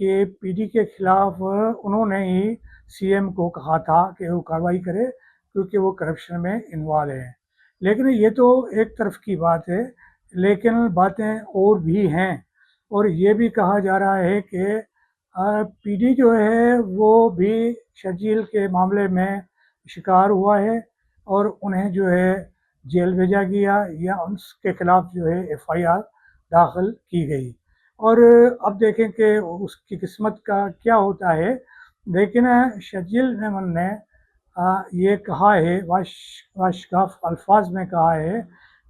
کہ P D کے خلاف انہوں نے ہی سی ایم کو کہا تھا کہ وہ کارروائی کرے کیونکہ وہ کرپشن میں انوالو ہیں. لیکن یہ تو ایک طرف کی بات ہے، لیکن باتیں اور بھی ہیں، اور یہ بھی کہا جا رہا ہے کہ پی ڈی جو ہے وہ بھی شرجیل کے معاملے میں شکار ہوا ہے اور انہیں جو ہے جیل بھیجا گیا یا اس کے خلاف جو ہے ایف آئی آر داخل کی گئی. اور اب دیکھیں کہ اس کی قسمت کا کیا ہوتا ہے. لیکن شرجیل میمن نے یہ کہا ہے، واشگاف الفاظ میں کہا ہے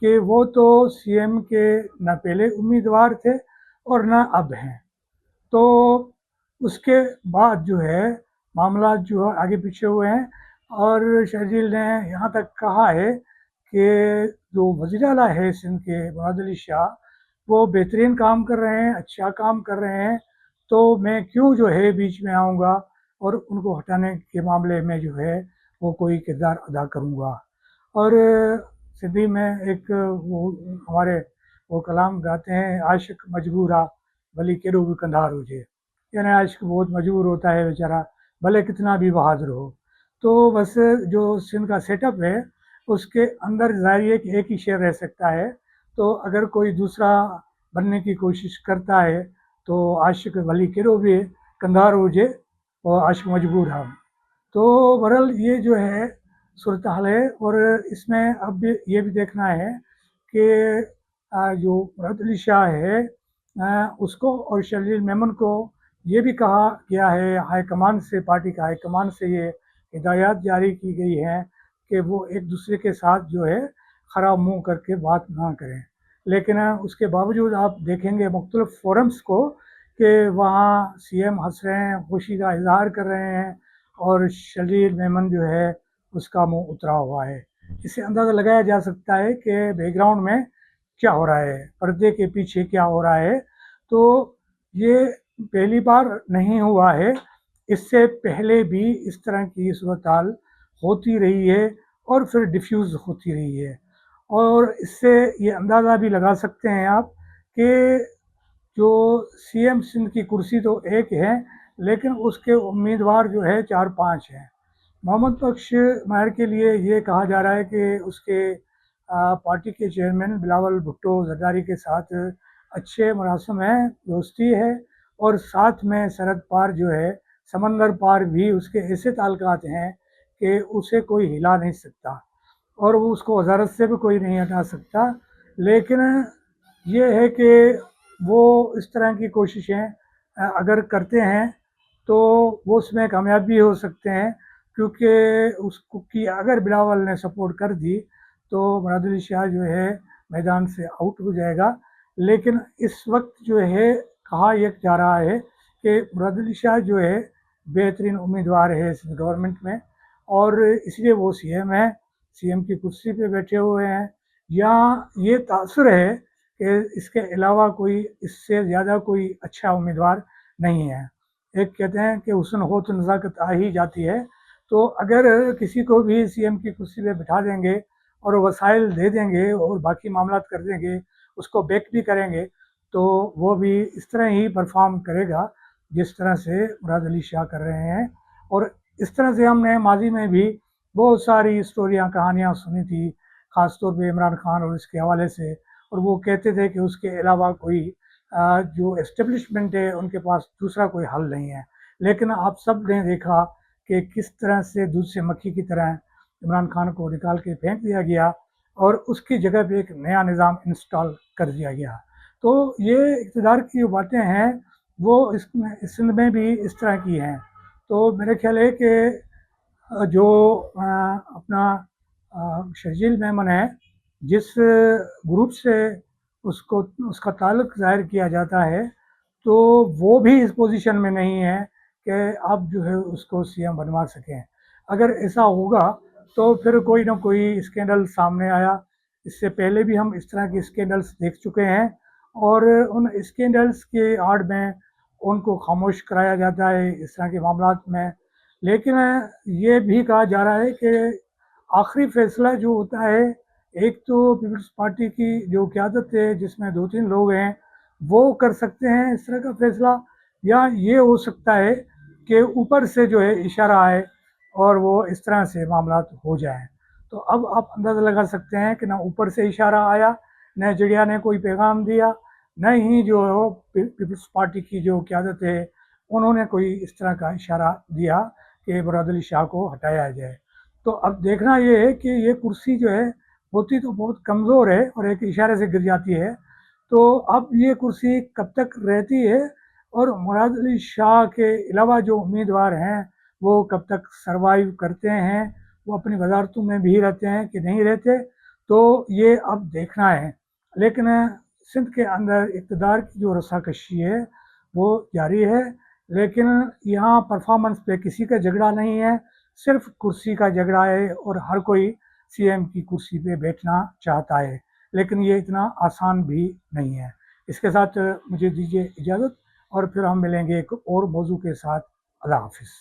کہ وہ تو سی ایم کے نہ پہلے امیدوار تھے اور نہ اب ہیں. تو اس کے بعد جو ہے معاملات جو آگے پیچھے ہوئے ہیں، اور شرجیل نے یہاں تک کہا ہے کہ جو وزیر اعلیٰ ہے سندھ کے مراد علی شاہ، وہ بہترین کام کر رہے ہیں، اچھا کام کر رہے ہیں، تو میں کیوں جو ہے بیچ میں آؤں گا اور ان کو ہٹانے کے معاملے میں جو ہے وہ کوئی کردار ادا کروں گا. اور سندھی میں ایک وہ ہمارے وہ کلام گاتے ہیں، عاشق مجبورا بھلی کیڑو بھی کندھار ہوجے، یعنی عاشق بہت مجبور ہوتا ہے بیچارہ، بھلے کتنا بھی بہادر ہو. تو بس جو سندھ کا سیٹ اپ ہے اس کے اندر ظاہر ہے کہ ایک ہی شعر رہ سکتا ہے، تو اگر کوئی دوسرا بننے کی کوشش کرتا ہے تو عاشق بھلی کیڑو بھی کندھار ہوجے اور عاشق مجبور ہم. تو بہرحال یہ جو ہے صورتحال ہے، اور اس میں اب بھی یہ بھی دیکھنا ہے کہ جو مراد علی شاہ ہے اس کو اور شرجیل میمن کو یہ بھی کہا گیا ہے ہائی کمان سے، پارٹی کا ہائی کمان سے یہ ہدایات جاری کی گئی ہیں کہ وہ ایک دوسرے کے ساتھ جو ہے خراب منہ کر کے بات نہ کریں. لیکن اس کے باوجود آپ دیکھیں گے مختلف فورمز کو کہ وہاں سی ایم ہنس رہے ہیں، خوشی کا اظہار کر رہے ہیں، اور شرجیل میمن جو ہے اس کا منہ اترا ہوا ہے. اس سے اندازہ لگایا جا سکتا ہے کہ بیک گراؤنڈ میں کیا ہو رہا ہے، پردے کے پیچھے کیا ہو رہا ہے. تو یہ پہلی بار نہیں ہوا ہے، اس سے پہلے بھی اس طرح کی صورتحال ہوتی رہی ہے اور پھر ڈیفیوز ہوتی رہی ہے. اور اس سے یہ اندازہ بھی لگا سکتے ہیں آپ کہ جو سی ایم سندھ کی کرسی تو ایک ہے، لیکن اس کے امیدوار جو ہے 4-5 ہیں. محمد بخش ماہر کے لیے یہ کہا جا رہا ہے کہ اس کے پارٹی کے چیئرمین بلاول بھٹو زرداری کے ساتھ اچھے مراسم ہیں، دوستی ہے، اور ساتھ میں سرحد پار جو ہے سمندر پار بھی اس کے ایسے تعلقات ہیں کہ اسے کوئی ہلا نہیں سکتا اور وہ اس کو وزارت سے بھی کوئی نہیں ہٹا سکتا. لیکن یہ ہے کہ وہ اس طرح کی کوششیں اگر کرتے ہیں تو وہ اس میں کامیاب بھی ہو سکتے ہیں، کیونکہ اس کو کی اگر بلاول نے سپورٹ کر دی تو مراد علی شاہ جو ہے میدان سے آؤٹ ہو جائے گا. لیکن اس وقت جو ہے کہا یہ جا رہا ہے کہ مراد علی شاہ جو ہے بہترین امیدوار ہے اس گورنمنٹ میں، اور اس لیے وہ سی ایم ہے، سی ایم کی کرسی پہ بیٹھے ہوئے ہیں. یہاں یہ تاثر ہے کہ اس کے علاوہ کوئی اس سے زیادہ کوئی اچھا امیدوار نہیں ہے. ایک کہتے ہیں کہ حسن ہو تو نزاکت آ ہی جاتی ہے، تو اگر کسی کو بھی سی ایم کی کرسی پہ بٹھا دیں گے اور وسائل دے دیں گے اور باقی معاملات کر دیں گے، اس کو بیک بھی کریں گے، تو وہ بھی اس طرح ہی پرفارم کرے گا جس طرح سے مراد علی شاہ کر رہے ہیں. اور اس طرح سے ہم نے ماضی میں بھی بہت ساری اسٹوریاں، کہانیاں سنی تھی، خاص طور پہ عمران خان اور اس کے حوالے سے، اور وہ کہتے تھے کہ اس کے علاوہ کوئی جو اسٹیبلشمنٹ ہے ان کے پاس دوسرا کوئی حل نہیں ہے. لیکن آپ سب نے دیکھا کہ کس طرح سے دودھ سے مکھی کی طرح عمران خان کو نکال کے پھینک دیا گیا اور اس کی جگہ پہ ایک نیا نظام انسٹال کر دیا گیا. تو یہ اقتدار کی جو باتیں ہیں وہ اس میں بھی اس طرح کی ہیں. تو میرے خیال ہے کہ جو اپنا شرجیل میمن ہے، جس گروپ سے اس کا تعلق ظاہر کیا جاتا ہے، تو وہ بھی اس پوزیشن میں نہیں ہے کہ آپ جو ہے اس کو سی ایم بنوا سکیں. اگر ایسا ہوگا تو پھر کوئی نہ کوئی اسکینڈل سامنے آیا. اس سے پہلے بھی ہم اس طرح کے اسکینڈلس دیکھ چکے ہیں، اور ان اسکینڈلس کے آڑ میں ان کو خاموش کرایا جاتا ہے اس طرح کے معاملات میں. لیکن یہ بھی کہا جا رہا ہے کہ آخری فیصلہ جو ہوتا ہے، ایک تو پیپلز پارٹی کی جو قیادت ہے جس میں 2-3 لوگ ہیں وہ کر سکتے ہیں اس طرح کا فیصلہ، یا یہ ہو سکتا ہے کہ اوپر سے جو ہے اشارہ آئے اور وہ اس طرح سے معاملات ہو جائیں. تو اب آپ اندازہ لگا سکتے ہیں کہ نہ اوپر سے اشارہ آیا، نہ جڑیا نے کوئی پیغام دیا، نہ ہی جو پیپلز پارٹی کی جو قیادت ہے انہوں نے کوئی اس طرح کا اشارہ دیا کہ مراد علی شاہ کو ہٹایا جائے. تو اب دیکھنا یہ ہے کہ یہ کرسی جو ہے ہوتی تو بہت کمزور ہے اور ایک اشارے سے گر جاتی ہے. تو اب یہ کرسی کب تک رہتی ہے اور مراد علی شاہ کے علاوہ جو امیدوار ہیں وہ کب تک سروائیو کرتے ہیں، وہ اپنی وزارتوں میں بھی رہتے ہیں کہ نہیں رہتے، تو یہ اب دیکھنا ہے. لیکن سندھ کے اندر اقتدار کی جو رساکشی ہے وہ جاری ہے، لیکن یہاں پرفارمنس پہ کسی کا جھگڑا نہیں ہے، صرف کرسی کا جھگڑا ہے اور ہر کوئی سی ایم کی کرسی پہ بیٹھنا چاہتا ہے، لیکن یہ اتنا آسان بھی نہیں ہے. اس کے ساتھ مجھے دیجیے اجازت اور پھر ہم ملیں گے ایک اور موضوع کے ساتھ. اللہ حافظ.